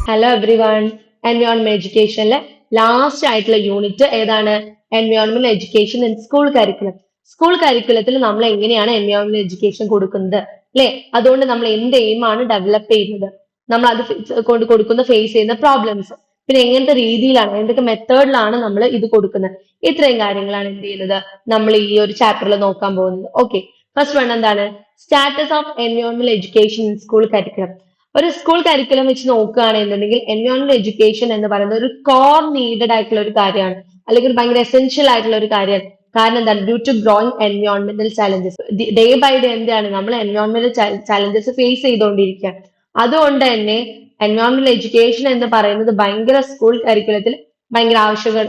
Hello everyone. Environment എഡ്യൂക്കേഷനിലെ last ആയിട്ടുള്ള unit ഏതാണ്? Environment education in school curriculum. School കരിക്കുലത്തിൽ നമ്മൾ എങ്ങനെയാണ് എൻവയോൺമെന്റ് എഡ്യൂക്കേഷൻ കൊടുക്കുന്നത് അല്ലെ? അതുകൊണ്ട് നമ്മൾ എന്ത് എയിമാണ് ഡെവലപ്പ് ചെയ്യുന്നത്, നമ്മൾ അത് കൊണ്ട് കൊടുക്കുന്ന ഫേസ് ചെയ്യുന്ന പ്രോബ്ലംസ്, പിന്നെ എങ്ങനത്തെ രീതിയിലാണ്, എന്തൊക്കെ മെത്തേഡിലാണ് നമ്മൾ ഇത് കൊടുക്കുന്നത്, ഇത്രയും കാര്യങ്ങളാണ് എന്ത് ചെയ്യുന്നത് നമ്മൾ ഈ ഒരു ചാപ്റ്ററിൽ നോക്കാൻ പോകുന്നത്. ഓക്കെ, ഫസ്റ്റ് വൺ എന്താണ്? Status of environment education in school curriculum. ഒരു സ്കൂൾ കരിക്കുലം വെച്ച് നോക്കുകയാണെന്നുണ്ടെങ്കിൽ എൻവയോൺമെന്റ് എഡ്യൂക്കേഷൻ എന്ന് പറയുന്നത് ഒരു കോർ നീഡഡ് ആയിട്ടുള്ള ഒരു കാര്യമാണ്, അല്ലെങ്കിൽ ഒരു ഭയങ്കര എസെൻഷ്യൽ ആയിട്ടുള്ള ഒരു കാര്യമാണ്. കാരണം എന്താണ്? ഡ്യൂ ടു ഗ്രോയിങ് എൻവയോൺമെന്റൽ ചാലഞ്ചസ്, ഡേ ബൈ ഡേ എന്താണ് നമ്മൾ എൻവയോൺമെന്റൽ ചാലഞ്ചസ് ഫേസ് ചെയ്തുകൊണ്ടിരിക്കുക. അതുകൊണ്ട് തന്നെ എൻവയോൺമെന്റൽ എഡ്യൂക്കേഷൻ എന്ന് പറയുന്നത് ഭയങ്കര സ്കൂൾ കരിക്കുലത്തിൽ ഭയങ്കര ആവശ്യങ്ങൾ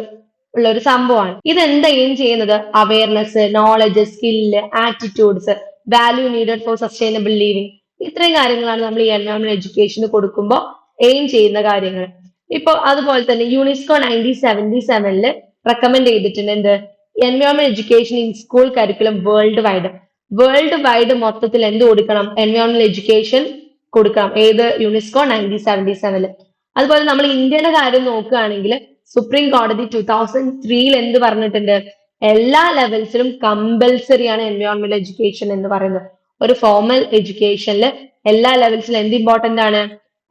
ഉള്ള ഒരു സംഭവമാണ്. ഇതെന്താ എയിം ചെയ്യുന്നത്? Awareness, knowledge, skill, attitudes, value needed for sustainable living, ഇത്രയും കാര്യങ്ങളാണ് നമ്മൾ ഈ എൻവയോൺമെന്റ് എഡ്യൂക്കേഷന് കൊടുക്കുമ്പോൾ എയിം ചെയ്യുന്ന കാര്യങ്ങൾ. ഇപ്പൊ അതുപോലെ തന്നെ യുനെസ്കോ 1977 റെക്കമെൻഡ് ചെയ്തിട്ടുണ്ട് എന്ത്? Environment education in school curriculum world wide. World wide മൊത്തത്തിൽ എന്ത് കൊടുക്കണം? എൻവയോൺമെന്റ് എഡ്യൂക്കേഷൻ കൊടുക്കണം. ഏത്? യുനെസ്കോ 1977. അതുപോലെ നമ്മൾ ഇന്ത്യയുടെ കാര്യം നോക്കുകയാണെങ്കിൽ സുപ്രീം കോടതി 2003 എന്ത് പറഞ്ഞിട്ടുണ്ട്? എല്ലാ ലെവൽസിലും കമ്പൽസറി ആണ് എൻവയോൺമെന്റ് എഡ്യൂക്കേഷൻ എന്ന് പറയുന്നത്. ഒരു ഫോർമൽ എഡ്യൂക്കേഷനിൽ എല്ലാ ലെവൽസിലും എന്ത് ഇമ്പോർട്ടന്റ് ആണ്?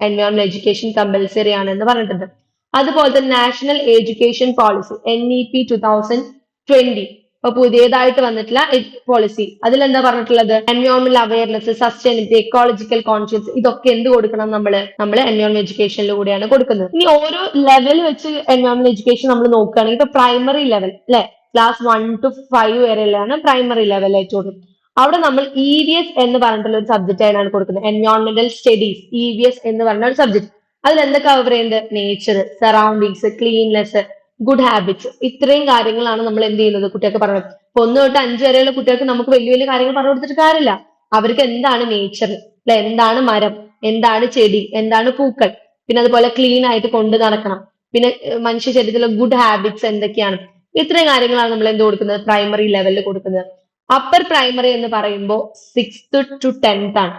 എൻവയോൺമെന്റ് എഡ്യൂക്കേഷൻ കമ്പൽസറി ആണ് എന്ന് പറഞ്ഞിട്ടുണ്ട്. അതുപോലെ തന്നെ നാഷണൽ എഡ്യൂക്കേഷൻ പോളിസി NEP 2020, ഇപ്പൊ പുതിയതായിട്ട് വന്നിട്ടുള്ള പോളിസി, അതിലെന്താ പറഞ്ഞിട്ടുള്ളത്? Environment awareness, sustainability, ecological conscious, ഇതൊക്കെ എന്ത് കൊടുക്കണം? നമ്മള് എൻവയോൺമെന്റ് എഡ്യൂക്കേഷനിലൂടെയാണ് കൊടുക്കുന്നത്. ഇനി ഓരോ ലെവൽ വെച്ച് എൻവയോൺമെന്റ് എഡ്യൂക്കേഷൻ നമ്മൾ നോക്കുകയാണെങ്കിൽ ഇപ്പൊ പ്രൈമറി ലെവൽ അല്ലെ, ക്ലാസ് 1 to 5 വരെയുള്ളതാണ് പ്രൈമറി ലെവൽ ആയിട്ട് കൊടുക്കുന്നത്. അവിടെ നമ്മൾ EVS എന്ന് പറഞ്ഞിട്ടുള്ള ഒരു സബ്ജക്റ്റ് ആയിട്ടാണ് കൊടുക്കുന്നത്. എൻവയോൺമെന്റൽ സ്റ്റഡീസ്, EVS എന്ന് പറഞ്ഞ ഒരു സബ്ജക്ട്. അതിൽ എന്തൊക്കെ കവർ ചെയ്യുന്നത്? Nature, surroundings, cleanness, good habits, ഇത്രയും കാര്യങ്ങളാണ് നമ്മൾ എന്ത് ചെയ്യുന്നത് കുട്ടികൾക്ക് പറയുന്നത്. ഇപ്പൊ 1 തൊട്ട് 5 വരെയുള്ള കുട്ടികൾക്ക് നമുക്ക് വലിയ വലിയ കാര്യങ്ങൾ പറഞ്ഞു കൊടുത്തിട്ട് കാര്യമില്ല. അവർക്ക് എന്താണ് നേച്ചർ അല്ലെ, എന്താണ് മരം, എന്താണ് ചെടി, എന്താണ് പൂക്കൾ, പിന്നെ അതുപോലെ ക്ലീൻ ആയിട്ട് കൊണ്ടു നടക്കണം, പിന്നെ മനുഷ്യ ശരീരത്തിലെ ഗുഡ് ഹാബിറ്റ്സ് എന്തൊക്കെയാണ്, ഇത്രയും കാര്യങ്ങളാണ് നമ്മൾ എന്ത് കൊടുക്കുന്നത്? പ്രൈമറി ലെവലിൽ കൊടുക്കുന്നത്. അപ്പർ പ്രൈമറി എന്ന് പറയുമ്പോൾ 6th to 10th ആണ്.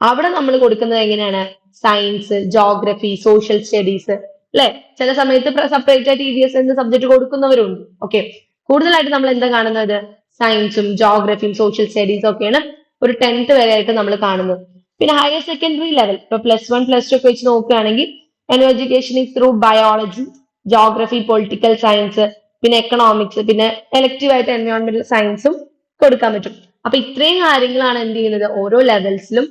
അവിടെ നമ്മൾ കൊടുക്കുന്നത് എങ്ങനെയാണ്? സയൻസ്, ജോഗ്രഫി, സോഷ്യൽ സ്റ്റഡീസ് അല്ലെ. ചില സമയത്ത് സെപ്പറേറ്റ് ആയിട്ട് EVS എന്ന സബ്ജക്ട് കൊടുക്കുന്നവരുണ്ട്. ഓക്കെ, കൂടുതലായിട്ട് നമ്മൾ എന്താ കാണുന്നത്? സയൻസും ജോഗ്രഫിയും സോഷ്യൽ സ്റ്റഡീസും ഒക്കെയാണ് ഒരു 10th വരെ ആയിട്ട് നമ്മൾ കാണുന്നത്. പിന്നെ ഹയർ സെക്കൻഡറി ലെവൽ, ഇപ്പൊ +1 +2 ഒക്കെ വെച്ച് നോക്കുകയാണെങ്കിൽ education is through biology, geography, political science, പിന്നെ എക്കണോമിക്സ്, പിന്നെ എലക്റ്റീവ് ആയിട്ട് എൻവയോൺമെന്റൽ സയൻസും കൊടുക്കാൻ പറ്റും. അപ്പൊ ഇത്രയും കാര്യങ്ങളാണ് എന്ത് ചെയ്യുന്നത്? ഓരോ ലെവൽസിലും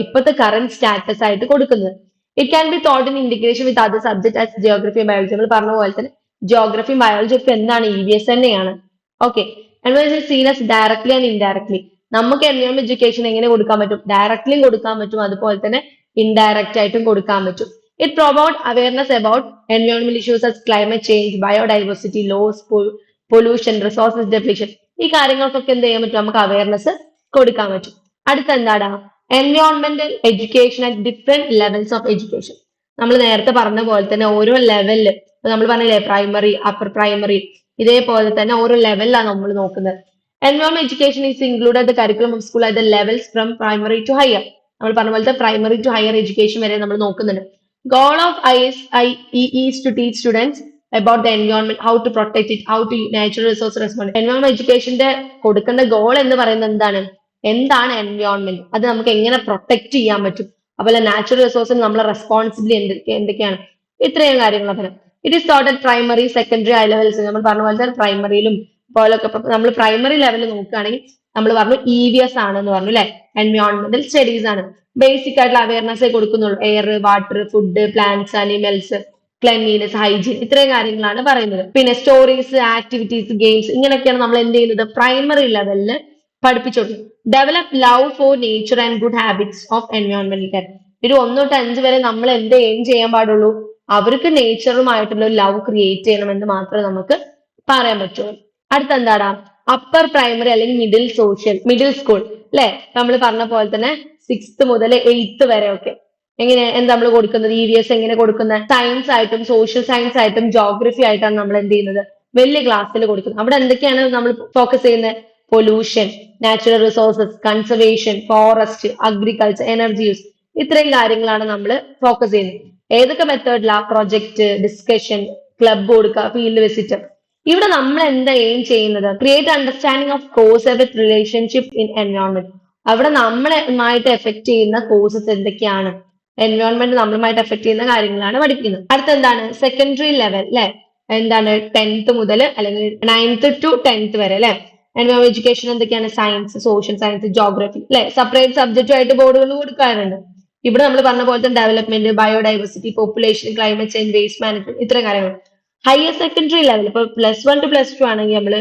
ഇപ്പോഴത്തെ കറന്റ് സ്റ്റാറ്റസ് ആയിട്ട് കൊടുക്കുന്നത്. It can be thought in integration with other subject as geography, biology. നമ്മൾ പറഞ്ഞ പോലെ തന്നെ ജിയോഗ്രഫിയും ബയോളജി ഒക്കെ എന്താണ്? EVS തന്നെയാണ്. Okay, environment scene as directly and indirectly. നമുക്ക് എൻവയോൺമെന്റ് എഡ്യൂക്കേഷൻ എങ്ങനെ കൊടുക്കാൻ പറ്റും? ഡയറക്ട്ലിയും കൊടുക്കാൻ പറ്റും, അതുപോലെ തന്നെ ഇൻഡയറക്റ്റ് ആയിട്ടും കൊടുക്കാൻ പറ്റും. It promote awareness about environment issues as climate change, biodiversity, loss, pollution, resources depletion, ഈ കാര്യങ്ങൾക്കൊക്കെ എന്ത് ചെയ്യാൻ പറ്റും? നമുക്ക് അവയർനെസ് കൊടുക്കാൻ പറ്റും. അടുത്ത എന്താടാ? എൻവയോൺമെന്റൽ education at different levels of education. നമ്മൾ നേരത്തെ പറഞ്ഞ പോലെ തന്നെ ഓരോ ലെവലില്, നമ്മൾ പറഞ്ഞില്ലേ പ്രൈമറി, അപ്പർ പ്രൈമറി, ഇതേപോലെ തന്നെ ഓരോ ലെവലിലാണ് നമ്മൾ നോക്കുന്നത്. Environment education is included the curriculum of school at the levels from primary to higher. നമ്മൾ പറഞ്ഞ പോലത്തെ പ്രൈമറി ടു ഹയർ എഡ്യൂക്കേഷൻ വരെ നമ്മൾ നോക്കുന്നുണ്ട്. Goal of ISIE is to teach students about the environment, how to protect it, how to natural resource respond. Environment എഡ്യൂക്കേഷന്റെ കൊടുക്കേണ്ട goal എന്ന് പറയുന്നത് എന്താണ് എൻവയോൺമെന്റ്, അത് നമുക്ക് എങ്ങനെ പ്രൊട്ടക്ട് ചെയ്യാൻ പറ്റും, അതുപോലെ നാച്ചുറൽ റിസോഴ്സിന് നമ്മളെ റെസ്പോൺസിബിലിറ്റി എന്തൊക്കെയാണ്, ഇത്രയും കാര്യങ്ങൾ പറയാം. It is taught at primary, secondary, high levels. നമ്മൾ പറഞ്ഞ പോലെ തന്നെ പ്രൈമറിയിലും പോലൊക്കെ നമ്മൾ പ്രൈമറി ലെവലിൽ നോക്കുകയാണെങ്കിൽ നമ്മൾ പറഞ്ഞു EVS ആണെന്ന് പറഞ്ഞു അല്ലെ, എൻവയോൺമെന്റൽ സ്റ്റഡീസ് ആണ്. ബേസിക് ആയിട്ടുള്ള അവയർനെസ് കൊടുക്കുന്നുള്ളൂ. Air, water, food, plants, animals, cleanliness, hygiene, ഇത്രയും കാര്യങ്ങളാണ് പറയുന്നത്. പിന്നെ സ്റ്റോറീസ്, ആക്ടിവിറ്റീസ്, ഗെയിംസ്, ഇങ്ങനെയൊക്കെയാണ് നമ്മൾ എന്ത് ചെയ്യുന്നത്? പ്രൈമറി ലെവലിൽ പഠിപ്പിച്ചോളൂ. Develop love for nature and good habits of എൻവയോൺമെന്റൽ കെയർ. ഒരു 1 തൊട്ട് 5 വരെ നമ്മൾ എന്ത് ചെയ്യാൻ പാടുള്ളൂ? അവർക്ക് നേച്ചറുമായിട്ടുള്ള ഒരു ലവ് ക്രിയേറ്റ് ചെയ്യണമെന്ന് മാത്രമേ നമുക്ക് പറയാൻ പറ്റുള്ളൂ. അടുത്ത എന്താടാ? അപ്പർ പ്രൈമറി അല്ലെങ്കിൽ മിഡിൽ സ്കൂൾ അല്ലെ. നമ്മൾ പറഞ്ഞ പോലെ തന്നെ 6th മുതൽ 8th വരെ ഒക്കെ എന്താ നമ്മൾ കൊടുക്കുന്നത്? EVS എങ്ങനെ കൊടുക്കുന്നത്? സയൻസ് ആയിട്ടും സോഷ്യൽ സയൻസ് ആയിട്ടും ജോഗ്രഫി ആയിട്ടാണ് നമ്മൾ എന്ത് ചെയ്യുന്നത്? വലിയ ക്ലാസ്സിൽ കൊടുക്കുന്നത്. അവിടെ എന്തൊക്കെയാണ് നമ്മൾ ഫോക്കസ് ചെയ്യുന്നത്? Pollution, natural resources, conservation, forest, agriculture, energy use, ഇത്രയും കാര്യങ്ങളാണ് നമ്മൾ ഫോക്കസ് ചെയ്യുന്നത്. ഏതൊക്കെ മെത്തേഡിലാ? പ്രൊജക്ട്, ഡിസ്കഷൻ, ക്ലബ് കൊടുക്കുക, ഫീൽഡ് വിസിറ്റ്. ഇവിടെ നമ്മൾ എന്താ എയിം ചെയ്യുന്നത്? Create understanding of course with relationship in environment. അവിടെ നമ്മളുമായിട്ട് എഫക്ട് ചെയ്യുന്ന കോഴ്സസ് എന്തൊക്കെയാണ്, എൻവയോൺമെന്റ് നമ്മളുമായിട്ട് എഫക്ട് ചെയ്യുന്ന കാര്യങ്ങളാണ് പഠിക്കുന്നത്. അടുത്ത എന്താണ്? സെക്കൻഡറി ലെവൽ അല്ലെ, എന്താണ് 10th മുതൽ അല്ലെങ്കിൽ 9th to 10th വരെ അല്ലെ. എൻവയോൺമെന്റ് എഡ്യൂക്കേഷൻ എന്തൊക്കെയാണ്? സയൻസ്, സോഷ്യൽ സയൻസ്, ജോഗ്രഫി അല്ലെ. സെപ്പറേറ്റ് സബ്ജക്റ്റുമായിട്ട് ബോർഡുകൾ കൊടുക്കാറുണ്ട്. ഇവിടെ നമ്മൾ പറഞ്ഞ പോലത്തെ development, biodiversity, population, climate change, waste management, ഇത്തരം കാര്യങ്ങൾ. ഹയർ സെക്കൻഡറി ലെവൽ ഇപ്പൊ +1 to +2 ആണെങ്കിൽ നമ്മൾ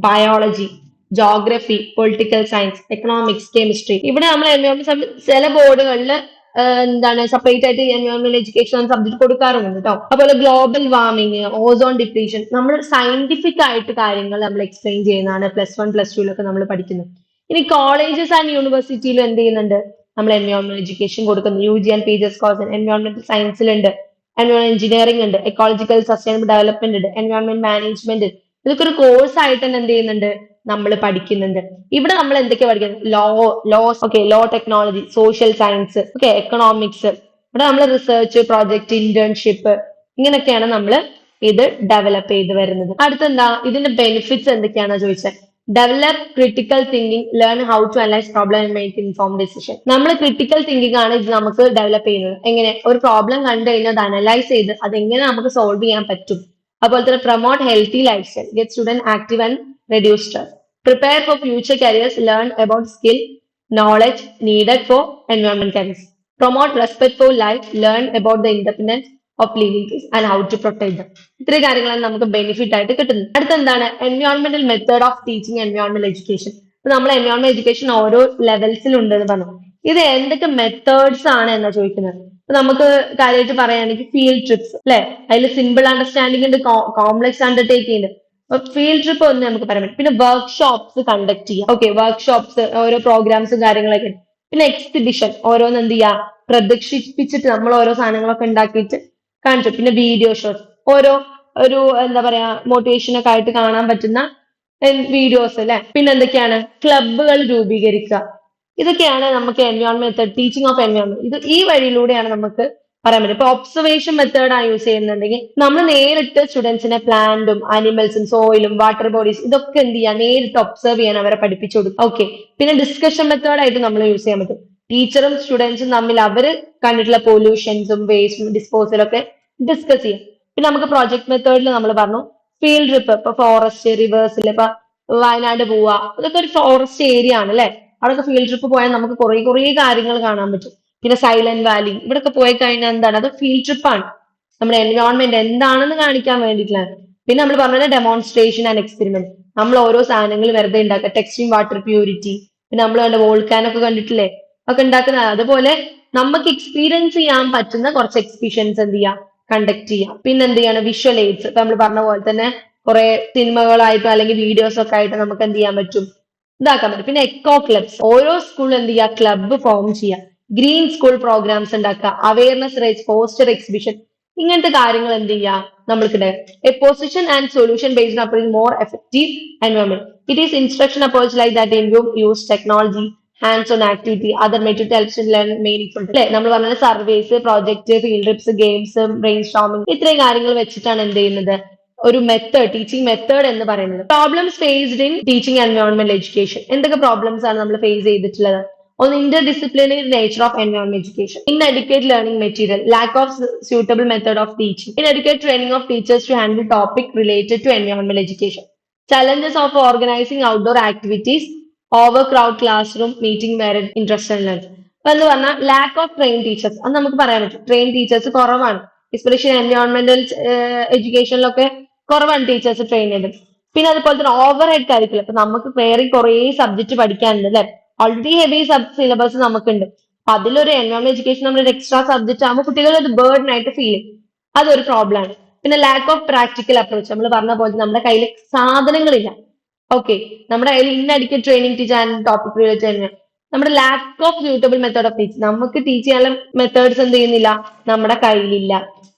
biology, geography, political science, economics, chemistry. ഇവിടെ നമ്മൾ എൻവയോൺമെന്റ് ചില ബോർഡുകളിൽ എന്താണ് സെപ്പറേറ്റ് ആയിട്ട് എൻവയോൺമെന്റ് എഡ്യൂക്കേഷൻ സബ്ജക്ട് കൊടുക്കാറുണ്ട് കേട്ടോ. അതുപോലെ ഗ്ലോബൽ വാർമിങ്, ഓസോൺ ഡിപ്ലീഷൻ, നമ്മൾ സയന്റിഫിക് ആയിട്ട് കാര്യങ്ങൾ നമ്മൾ എക്സ്പ്ലെയിൻ ചെയ്യുന്നതാണ് +1 +2 നമ്മൾ പഠിക്കുന്നത്. ഇനി കോളേജസ് ആൻഡ് യൂണിവേഴ്സിറ്റിയിലും എന്ത് ചെയ്യുന്നുണ്ട്? നമ്മൾ എൻവയോൺമെന്റ് എഡ്യൂക്കേഷൻ കൊടുക്കുന്നു. UG ആൻഡ് PG കോഴ്സ് എൻവയോൺമെന്റൽ സയൻസിലുണ്ട്, എൻവയോൺമെന്റ് എഞ്ചിനീയറിംഗ് ഉണ്ട്, എക്കോളജിക്കൽ സസ്റ്റൈനബിൾ ഡെവലപ്മെന്റ് ഉണ്ട്, എൻവയോൺമെന്റ് മാനേജ്മെന്റ്. ഇതൊക്കെ ഒരു കോഴ്സ് ആയിട്ട് തന്നെ എന്ത് ചെയ്യുന്നുണ്ട്? നമ്മൾ പഠിക്കുന്നുണ്ട്. ഇവിടെ നമ്മൾ എന്തൊക്കെയാ പഠിക്കുന്നത്? Laws, okay, law, technology, social science, okay, economics. ഇവിടെ നമ്മൾ റിസർച്ച്, പ്രോജക്ട്, ഇന്റേൺഷിപ്പ്, ഇങ്ങനെയൊക്കെയാണ് നമ്മൾ ഇത് ഡെവലപ്പ് ചെയ്ത് വരുന്നത്. അടുത്തെന്താ? ഇതിന്റെ ബെനിഫിറ്റ്സ് എന്തൊക്കെയാണെന്ന് ചോദിച്ചത്. Develop critical thinking, learn how to analyse problem and make inform decision. നമ്മൾ ക്രിട്ടിക്കൽ തിങ്കിങ് ആണ് ഇത് നമുക്ക് ഡെവലപ്പ് ചെയ്യുന്നത്. എങ്ങനെ? ഒരു പ്രോബ്ലം കണ്ടു കഴിഞ്ഞാൽ അത് അനലൈസ് ചെയ്ത് അതെങ്ങനെ നമുക്ക് സോൾവ് ചെയ്യാൻ പറ്റും. അതുപോലെ തന്നെ promote healthy life style, get student active and reduce stress, prepare for future careers, learn about skill knowledge needed for environment careers, promote respectful life, learn about the independence of living things and how to protect them. ഇത്രയും കാര്യങ്ങളാണ് നമുക്ക് benefit ആയിട്ട് കിട്ടുന്നത്. അടുത്ത എന്താണ്? എൻവയോൺമെന്റൽ method of teaching എൻവയോൺമെന്റൽ education. ഇപ്പൊ നമ്മൾ environment education ഓരോ ലെവൽസിലുണ്ട് എന്ന് പറഞ്ഞു. ഇത് എന്തൊക്കെ മെത്തേഡ്സ് ആണ് എന്നാ ചോദിക്കുന്നത്. ഇപ്പൊ നമുക്ക് കാര്യമായിട്ട് പറയുകയാണെങ്കിൽ ഫീൽഡ് ട്രിപ്സ് അല്ലെ, അതിൽ സിമ്പിൾ അണ്ടർസ്റ്റാൻഡിംഗ് ഉണ്ട്, കോംപ്ലക്സ് അണ്ടർടേക്കിംഗ് ഉണ്ട്. ഫീൽഡ് ട്രിപ്പ് ഒന്ന് നമുക്ക് പറയാൻ പറ്റും. പിന്നെ വർക്ക്ഷോപ്സ് കണ്ടക്ട് ചെയ്യുക, ഓക്കെ, വർക്ക്ഷോപ്സ്, ഓരോ പ്രോഗ്രാംസും കാര്യങ്ങളൊക്കെ. പിന്നെ എക്സിബിഷൻ, ഓരോന്ന് എന്ത് ചെയ്യുക? പ്രദർശിപ്പിച്ചിട്ട് നമ്മൾ ഓരോ സാധനങ്ങളൊക്കെ ഉണ്ടാക്കിയിട്ട് കാണിച്ചു. പിന്നെ വീഡിയോ ഷോസ്, ഓരോ ഒരു എന്താ പറയാ മോട്ടിവേഷൻ ഒക്കെ ആയിട്ട് കാണാൻ പറ്റുന്ന വീഡിയോസ് അല്ലെ. പിന്നെ എന്തൊക്കെയാണ്? ക്ലബ്ബുകൾ രൂപീകരിക്കുക. ഇതൊക്കെയാണ് നമുക്ക് environment method, teaching of environment. ഇത് ഈ വഴിയിലൂടെയാണ് നമുക്ക് പറയാൻ പറ്റും. ഇപ്പൊ ഒബ്സർവേഷൻ മെത്തേഡാണ് യൂസ് ചെയ്യുന്നുണ്ടെങ്കിൽ നമ്മൾ നേരിട്ട് സ്റ്റുഡൻസിനെ പ്ലാന്റും അനിമൽസും സോയിലും വാട്ടർ ബോഡീസ് ഇതൊക്കെ എന്ത് ചെയ്യാം? നേരിട്ട് ഒബ്സർവ് ചെയ്യാൻ അവരെ പഠിപ്പിച്ചു കൊടുക്കും. ഓക്കെ. പിന്നെ ഡിസ്കഷൻ മെത്തേഡായിട്ട് നമ്മൾ യൂസ് ചെയ്യാൻ പറ്റും. ടീച്ചറും സ്റ്റുഡൻസും തമ്മിൽ അവര് കണ്ടിട്ടുള്ള പൊല്യൂഷൻസും വേസ്റ്റും ഡിസ്പോസലും ഒക്കെ ഡിസ്കസ് ചെയ്യും. പിന്നെ നമുക്ക് പ്രോജക്ട് മെത്തേഡിൽ നമ്മൾ പറഞ്ഞു ഫീൽഡ് ട്രിപ്പ്, ഇപ്പൊ ഫോറസ്റ്റ്, റിവേഴ്സിൽ, ഇപ്പൊ വയനാട് പോവുക, ഇതൊക്കെ ഒരു ഫോറസ്റ്റ് ഏരിയ ആണ് അല്ലെ. അവിടെയൊക്കെ ഫീൽഡ് ട്രിപ്പ് പോയാൽ നമുക്ക് കുറേ കാര്യങ്ങൾ കാണാൻ പറ്റും. പിന്നെ സൈലന്റ് വാലി, ഇവിടെയൊക്കെ പോയി കഴിഞ്ഞാൽ എന്താണ്? അത് ഫീൽഡ് ട്രിപ്പ് ആണ്. നമ്മുടെ എൻവയോൺമെന്റ് എന്താണെന്ന് കാണിക്കാൻ വേണ്ടിയിട്ടാണ്. പിന്നെ നമ്മൾ പറഞ്ഞത് ഡെമോൺസ്ട്രേഷൻ ആൻഡ് എക്സ്പെരിമെന്റ്. നമ്മൾ ഓരോ സാധനങ്ങൾ വെറുതെ ഉണ്ടാക്കുക, ടെക്സ്റ്റിംഗ് വാട്ടർ പ്യൂരിറ്റി, പിന്നെ നമ്മൾ കണ്ട വോൾക്കാനൊക്കെ കണ്ടിട്ടില്ലേ, ഒക്കെ ഉണ്ടാക്കുന്നത്. അതുപോലെ നമുക്ക് എക്സ്പീരിയൻസ് ചെയ്യാൻ പറ്റുന്ന കുറച്ച് എക്സിബിഷൻസ് എന്ത് ചെയ്യാം? കണ്ടക്ട് ചെയ്യാം. പിന്നെ എന്ത് ചെയ്യാണ്? വിഷ്വൽ എയ്ഡ്സ്, ഇപ്പൊ നമ്മൾ പറഞ്ഞ പോലെ തന്നെ കുറെ സിനിമകളായിട്ടോ അല്ലെങ്കിൽ വീഡിയോസ് ഒക്കെ ആയിട്ട് നമുക്ക് എന്ത് ചെയ്യാൻ പറ്റും? ഇതാക്കാൻ പറ്റും. പിന്നെ എക്കോ ക്ലബ്സ്, ഓരോ സ്കൂളിൽ എന്ത് ചെയ്യുക? ക്ലബ്ബ് ഫോം ചെയ്യുക, ഗ്രീൻ സ്കൂൾ പ്രോഗ്രാംസ് ഉണ്ടാക്കുക, അവയർനെസ് റേസ്, പോസ്റ്റർ എക്സിബിഷൻ, ഇങ്ങനത്തെ കാര്യങ്ങൾ എന്ത് ചെയ്യുക? നമ്മൾക്കിടെ a position and solution based approach more effective environment. It is instruction approach like that involve use technology, hands on activity, other material helps to learn meaningful അല്ലെ. നമ്മൾ പറഞ്ഞ surveys, project, field trips, games, brain storming, ഇത്രയും കാര്യങ്ങൾ വെച്ചിട്ടാണ് എന്ത് ചെയ്യുന്നത്? ഒരു method, teaching method എന്ന് പറയുന്നത്. Problems faced in teaching environment education. എന്തൊക്കെ പ്രോബ്ലംസ് ആണ് നമ്മൾ ഫേസ് ചെയ്തിട്ടുള്ളത്? On interdisciplinary nature of environment education, inadequate learning material, lack of suitable method of teaching, inadequate training of teachers to handle topic related to environmental education, challenges of organizing outdoor activities, overcrowd classroom, meeting varied interest and learning. അപ്പൊ എന്ന് പറഞ്ഞാൽ lack of train teachers, അത് നമുക്ക് പറയാൻ പറ്റും. Train teachers കുറവാണ്, especially എൻവയോൺമെന്റൽ എഡ്യൂക്കേഷനിലൊക്കെ കുറവാണ് teachers train ചെയ്തത്. പിന്നെ അതുപോലെ തന്നെ ഓവർ ഹെഡ് കരിക്കുലം, ഇപ്പൊ നമുക്ക് വേറെ കുറേ സബ്ജക്ട് പഠിക്കാനുണ്ട് അല്ലെ. ഓൾറെഡി ഹെവി സിലബസ് നമുക്കുണ്ട്. അപ്പൊ അതിലൊരു എൻവയോൺമെന്റ് എഡ്യൂക്കേഷൻ നമ്മളൊരു എക്സ്ട്രാ സബ്ജക്ട് ആകുമ്പോൾ കുട്ടികൾ അത് ബേർഡൻ ആയിട്ട് ഫീൽ ചെയ്യും. അതൊരു പ്രോബ്ലം ആണ്. പിന്നെ ലാക്ക് ഓഫ് പ്രാക്ടിക്കൽ അപ്രോച്ച്, നമ്മൾ പറഞ്ഞ പോലെ നമ്മുടെ കയ്യിൽ സാധനങ്ങളില്ല. ഓക്കെ, നമ്മുടെ കയ്യിൽ ഇന്നടിക്ക് training teacher and topic related തന്നെ. നമ്മുടെ lack of suitable method of teaching, നമുക്ക് ടീച്ച് ചെയ്യാനുള്ള മെത്തേഡ്സ് എന്ത് ചെയ്യുന്നില്ല, നമ്മുടെ കയ്യിലില്ല.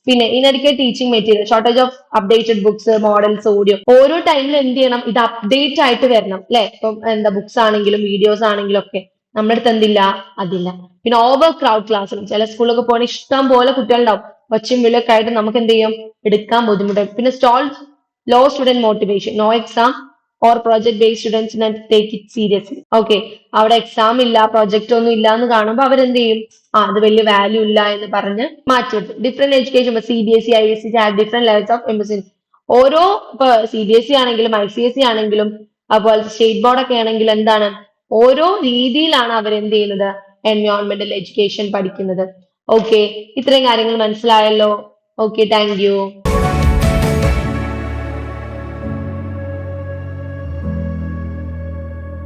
പിന്നെ ഇനടിക്ക് teaching material, shortage of updated books, models, audio. ഓരോ ടൈമിൽ എന്ത് ചെയ്യണം? ഇത് അപ്ഡേറ്റ് ആയിട്ട് വരണം അല്ലെ. ഇപ്പം എന്താ ബുക്സ് ആണെങ്കിലും വീഡിയോസ് ആണെങ്കിലും ഒക്കെ നമ്മുടെ അടുത്ത് എന്തില്ല? അതില്ല. പിന്നെ ഓവർ ക്രൗഡ് ക്ലാസ് റൂം, ചില സ്കൂളിലൊക്കെ പോകണ ഇഷ്ടം പോലെ കുട്ടികളുണ്ടാവും. ഒച്ചയും വിളിയൊക്കെ ആയിട്ട് നമുക്ക് എന്ത് ചെയ്യും, എടുക്കാൻ ബുദ്ധിമുട്ടാണ്. പിന്നെ low student motivation, no exam or project based students take it seriously. Okay, അവിടെ എക്സാം ഇല്ല, പ്രൊജക്റ്റ് ഒന്നും ഇല്ല എന്ന് കാണുമ്പോൾ അവരെന്ത് ചെയ്യും, അത് വലിയ വാല്യൂ ഇല്ല എന്ന് പറഞ്ഞ് മാറ്റിവെക്കും. Different education, CBSE, ISC have different levels of embassy. ഓരോ ഇപ്പൊ CBSE ആണെങ്കിലും ICSE ആണെങ്കിലും അതുപോലെ സ്റ്റേറ്റ് ബോർഡ് ഒക്കെ ആണെങ്കിലും എന്താണ്, ഓരോ രീതിയിലാണ് അവർ എന്ത് ചെയ്യുന്നത്, എൻവയോൺമെന്റൽ എഡ്യൂക്കേഷൻ പഠിക്കുന്നത്. ഓക്കെ, ഇത്രയും കാര്യങ്ങൾ മനസ്സിലായല്ലോ. Okay, thank you.